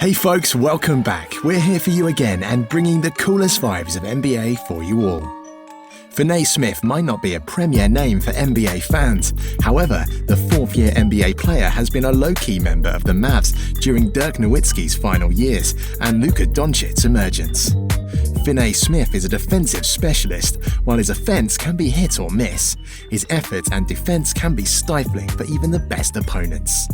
Hey folks, welcome back. We're here for you again and bringing the coolest vibes of NBA for you all. Finney-Smith might not be a premier name for NBA fans. However, the fourth-year NBA player has been a low-key member of the Mavs during Dirk Nowitzki's final years and Luka Doncic's emergence. Finney-Smith is a defensive specialist. While his offense can be hit or miss, his effort and defense can be stifling for even the best opponents.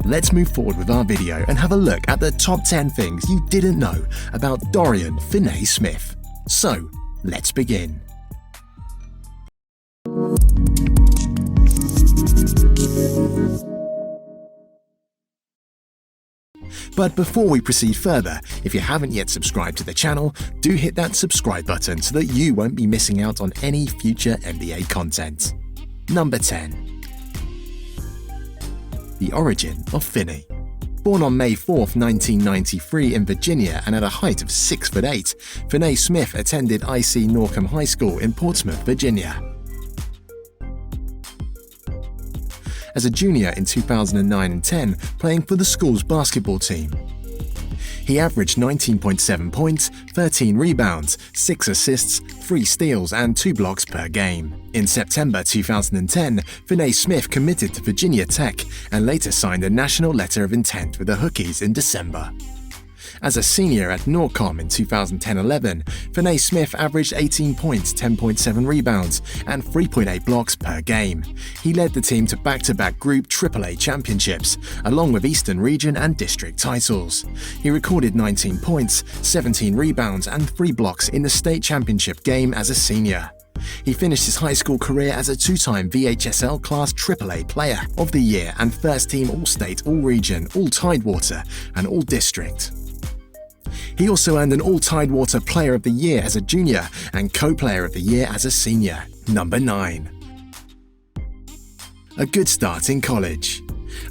Let's move forward with our video and have a look at the top 10 things you didn't know about Dorian Finney-Smith. So, let's begin. But before we proceed further, if you haven't yet subscribed to the channel, do hit that subscribe button so that you won't be missing out on any future NBA content. Number 10. The origin of Finney. Born on May 4, 1993 in Virginia and at a height of 6'8", Finney-Smith attended I.C. Norcom High School in Portsmouth, Virginia. As a junior in 2009 and 10, playing for the school's basketball team. He averaged 19.7 points, 13 rebounds, 6 assists, 3 steals and 2 blocks per game. In September 2010, Finney-Smith committed to Virginia Tech and later signed a national letter of intent with the Hokies in December. As a senior at Norcom in 2010-11, Finney-Smith averaged 18 points, 10.7 rebounds, and 3.8 blocks per game. He led the team to back-to-back group AAA championships, along with Eastern Region and District titles. He recorded 19 points, 17 rebounds, and 3 blocks in the state championship game as a senior. He finished his high school career as a two-time VHSL Class AAA Player of the Year and first-team All-State, All-Region, All-Tidewater, and All-District. He also earned an All-Tidewater Player of the Year as a junior and Co-Player of the Year as a senior. Number 9. A good start in college.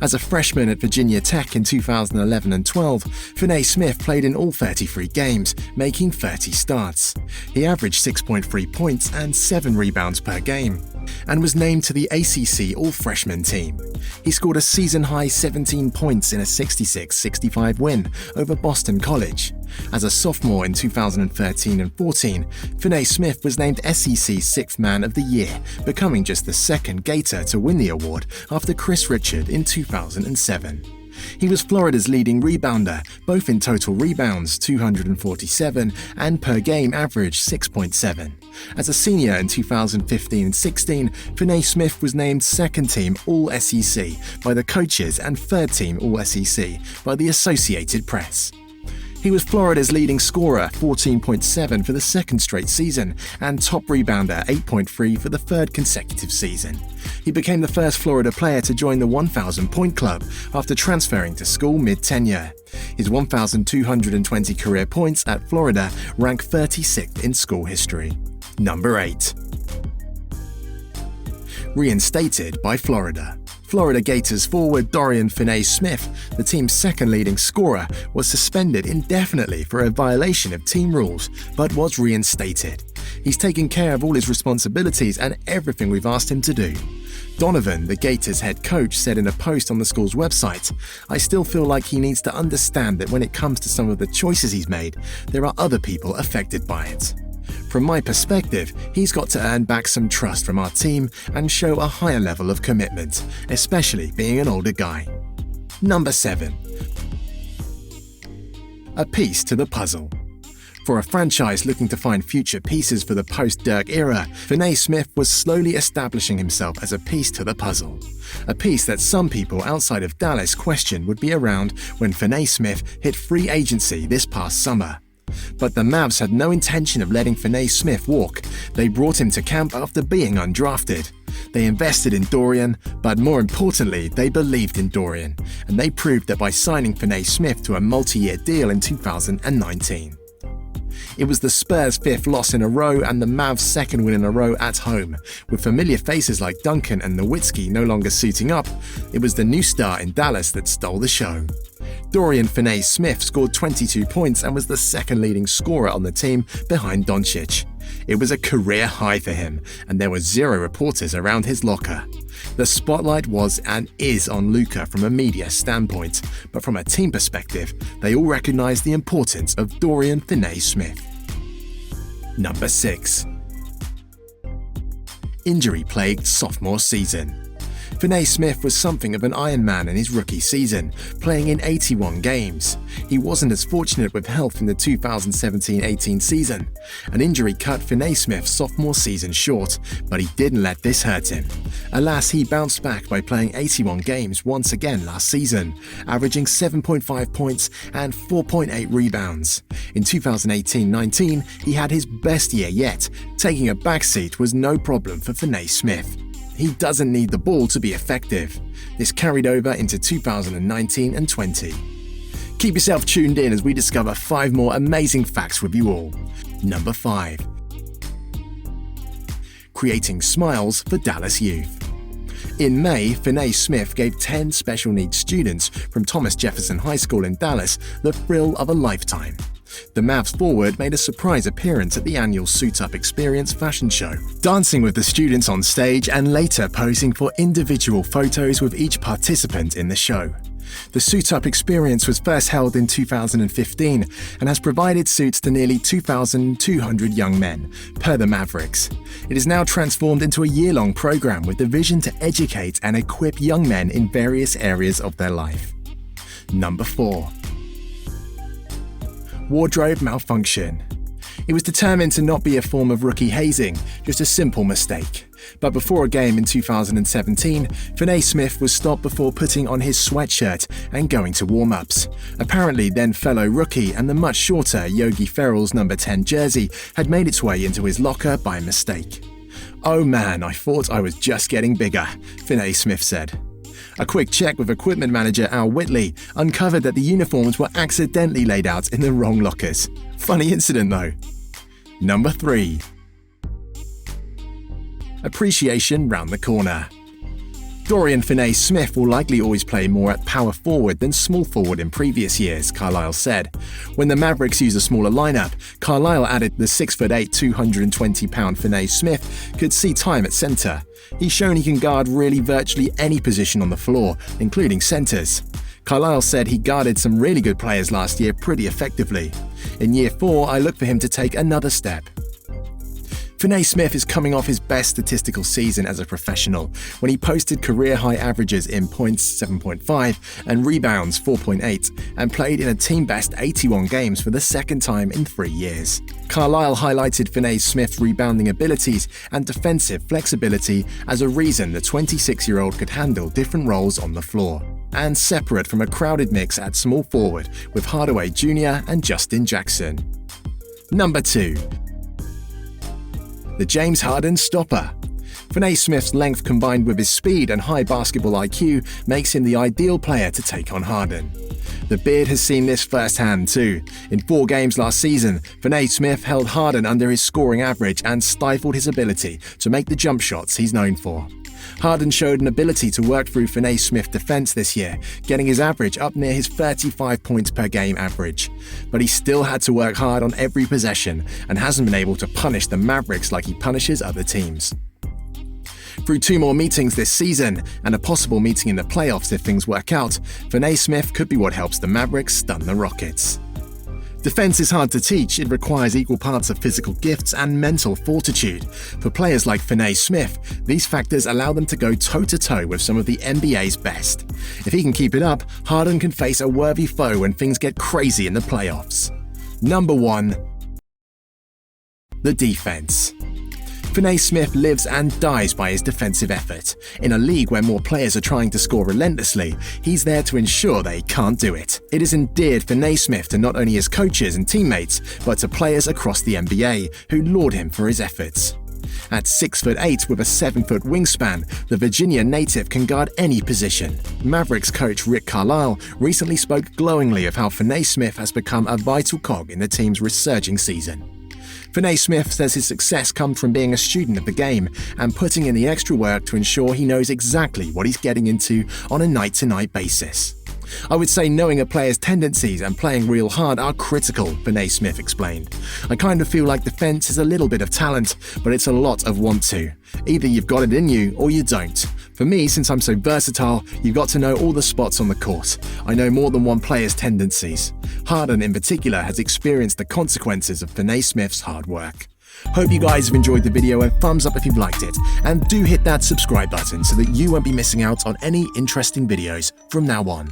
As a freshman at Virginia Tech in 2011 and 12, Finney-Smith played in all 33 games, making 30 starts. He averaged 6.3 points and 7 rebounds per game, and was named to the ACC All-Freshman team. He scored a season-high 17 points in a 66-65 win over Boston College. As a sophomore in 2013 and 14, Finney-Smith was named SEC Sixth Man of the Year, becoming just the second Gator to win the award after Chris Richard in 2007. He was Florida's leading rebounder, both in total rebounds 247 and per game average 6.7. As a senior in 2015 and 16, Finney-Smith was named second team All-SEC by the coaches and third team All-SEC by the Associated Press. He was Florida's leading scorer, 14.7 for the second straight season, and top rebounder, 8.3 for the third consecutive season. He became the first Florida player to join the 1,000-point club after transferring to school mid-tenure. His 1,220 career points at Florida rank 36th in school history. Number 8. Reinstated by Florida. Florida Gators forward Dorian Finney-Smith, the team's second leading scorer, was suspended indefinitely for a violation of team rules, but was reinstated. He's taken care of all his responsibilities and everything we've asked him to do. Donovan, the Gators head coach, said in a post on the school's website, "I still feel like he needs to understand that when it comes to some of the choices he's made, there are other people affected by it. From my perspective, he's got to earn back some trust from our team and show a higher level of commitment, especially being an older guy." Number 7. A piece to the puzzle. For a franchise looking to find future pieces for the post-Dirk era, Finney-Smith was slowly establishing himself as a piece to the puzzle. A piece that some people outside of Dallas questioned would be around when Finney-Smith hit free agency this past summer. But the Mavs had no intention of letting Finney-Smith walk. They brought him to camp after being undrafted. They invested in Dorian, but more importantly, they believed in Dorian, and they proved that by signing Finney-Smith to a multi-year deal in 2019. It was the Spurs' 5th loss in a row and the Mavs' 2nd win in a row at home. With familiar faces like Duncan and Nowitzki no longer suiting up, it was the new star in Dallas that stole the show. Dorian Finney-Smith scored 22 points and was the second leading scorer on the team behind Doncic. It was a career high for him, and there were 0 reporters around his locker. The spotlight was and is on Luka from a media standpoint, but from a team perspective, they all recognise the importance of Dorian Finney-Smith. Number 6. Injury-plagued sophomore season. Finney-Smith was something of an Iron Man in his rookie season, playing in 81 games. He wasn't as fortunate with health in the 2017-18 season. An injury cut Finney-Smith's sophomore season short, but he didn't let this hurt him. Alas, he bounced back by playing 81 games once again last season, averaging 7.5 points and 4.8 rebounds. In 2018-19, he had his best year yet. Taking a backseat was no problem for Finney-Smith. He doesn't need the ball to be effective. This carried over into 2019 and 20. Keep yourself tuned in as we discover 5 more amazing facts with you all. Number 5. Creating smiles for Dallas youth. In May, Finney-Smith gave 10 special needs students from Thomas Jefferson High School in Dallas the thrill of a lifetime. The Mavs forward made a surprise appearance at the annual Suit Up Experience fashion show, dancing with the students on stage and later posing for individual photos with each participant in the show. The Suit Up Experience was first held in 2015 and has provided suits to nearly 2,200 young men, per the Mavericks. It is now transformed into a year-long program with the vision to educate and equip young men in various areas of their life. Number 4. Wardrobe malfunction. It was determined to not be a form of rookie hazing, just a simple mistake. But before a game in 2017, Finney-Smith was stopped before putting on his sweatshirt and going to warm-ups. Apparently, then fellow rookie and the much shorter Yogi Ferrell's number 10 jersey had made its way into his locker by mistake. "Oh man, I thought I was just getting bigger," Finney-Smith said. A quick check with equipment manager Al Whitley uncovered that the uniforms were accidentally laid out in the wrong lockers. Funny incident though. Number 3. Appreciation round the corner. Dorian Finney-Smith will likely always play more at power forward than small forward in previous years, Carlisle said. When the Mavericks used a smaller lineup, Carlisle added the 6'8", 220-pound Finney-Smith could see time at center. He's shown he can guard really virtually any position on the floor, including centers. Carlisle said he guarded some really good players last year pretty effectively. In year 4, I look for him to take another step. Finney-Smith is coming off his best statistical season as a professional, when he posted career-high averages in points 7.5 and rebounds 4.8, and played in a team-best 81 games for the second time in 3 years. Carlisle highlighted Finney-Smith's rebounding abilities and defensive flexibility as a reason the 26-year-old could handle different roles on the floor, and separate from a crowded mix at small forward with Hardaway Jr. and Justin Jackson. Number 2. The James Hardenstopper. Finney-Smith's length combined with his speed and high basketball IQ makes him the ideal player to take on Harden. The Beard has seen this firsthand too. In 4 games last season, Finney-Smith held Harden under his scoring average and stifled his ability to make the jump shots he's known for. Harden showed an ability to work through Finney-Smith defense this year, getting his average up near his 35 points per game average. But he still had to work hard on every possession and hasn't been able to punish the Mavericks like he punishes other teams. Through 2 more meetings this season, and a possible meeting in the playoffs if things work out, Finney-Smith could be what helps the Mavericks stun the Rockets. Defense is hard to teach. It requires equal parts of physical gifts and mental fortitude. For players like Finney-Smith, these factors allow them to go toe-to-toe with some of the NBA's best. If he can keep it up, Harden can face a worthy foe when things get crazy in the playoffs. Number 1. The defense. Finney-Smith lives and dies by his defensive effort. In a league where more players are trying to score relentlessly, he's there to ensure they can't do it. It has endeared Finney-Smith to not only his coaches and teammates, but to players across the NBA who laud him for his efforts. At 6'8" with a 7-foot wingspan, the Virginia native can guard any position. Mavericks coach Rick Carlisle recently spoke glowingly of how Finney-Smith has become a vital cog in the team's resurging season. Finney-Smith says his success comes from being a student of the game and putting in the extra work to ensure he knows exactly what he's getting into on a night-to-night basis. I would say knowing a player's tendencies and playing real hard are critical, Finney-Smith explained. I kind of feel like defense is a little bit of talent, but it's a lot of want to. Either you've got it in you or you don't. For me, since I'm so versatile, you've got to know all the spots on the court. I know more than one player's tendencies. Harden in particular has experienced the consequences of Finney-Smith's hard work. Hope you guys have enjoyed the video, and thumbs up if you've liked it. And do hit that subscribe button so that you won't be missing out on any interesting videos from now on.